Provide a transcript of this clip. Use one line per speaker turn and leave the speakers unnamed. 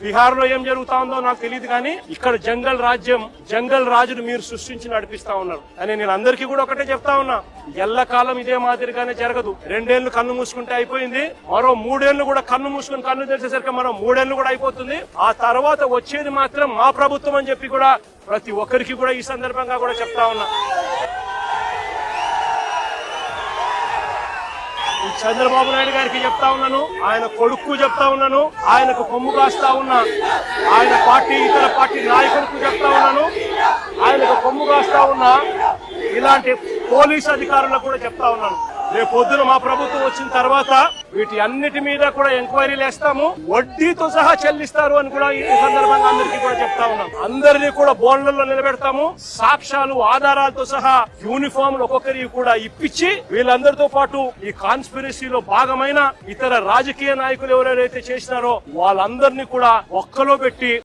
బీహార్ లో ఏం జరుగుతా ఉందో నాకు తెలియదు కానీ ఇక్కడ జంగల్ రాజ్యం, జంగల్ రాజును మీరు సృష్టించి నడిపిస్తా ఉన్నారు అని నేను అందరికీ కూడా ఒకటే చెప్తా ఉన్నా. ఎల్లకాలం ఇదే మాదిరిగానే జరగదు. 2 ఏళ్లు కన్ను మూసుకుంటే అయిపోయింది, మరో 3 ఏళ్లు కూడా కన్ను మూసుకుని కన్ను తెరిచేసరికి మరో 3 ఏళ్లు కూడా అయిపోతుంది. ఆ తర్వాత వచ్చేది మాత్రం మా ప్రభుత్వం అని చెప్పి కూడా ప్రతి ఒక్కరికి కూడా ఈ సందర్భంగా కూడా చెప్తా ఉన్నా. చంద్రబాబు నాయుడు గారికి చెప్తా ఉన్నాను, ఆయన కొడుకు చెప్తా ఉన్నాను, ఆయనకు కొమ్ము కాస్తా ఉన్నా ఆయన పార్టీ ఇతర పార్టీ నాయకులకు చెప్తా ఉన్నాను, ఆయనకు కొమ్ము కాస్తా ఉన్నా ఇలాంటి పోలీస్ అధికారులకు కూడా చెప్తా ఉన్నాను. రేపు పొద్దున మా ప్రభుత్వం వచ్చిన తర్వాత వీటి అన్నిటి మీద కూడా ఎంక్వైరీలు వేస్తాము, వడ్డీతో సహా చెల్లిస్తారు అని కూడా ఈ సందర్భంగా అందరికీ కూడా చెప్తా ఉన్నాం. అందరినీ కూడా బోన్లలో నిలబెడతాము, సాక్ష్యాలు ఆధారాలతో సహా యూనిఫామ్లు ఒక్కొక్కరికి కూడా ఇప్పించి వీళ్ళందరితో పాటు ఈ కాన్స్పిరసీలో భాగమైన ఇతర రాజకీయ నాయకులు ఎవరెవరైతే చేసినారో వాళ్ళందరినీ కూడా ఒక్కలో పెట్టి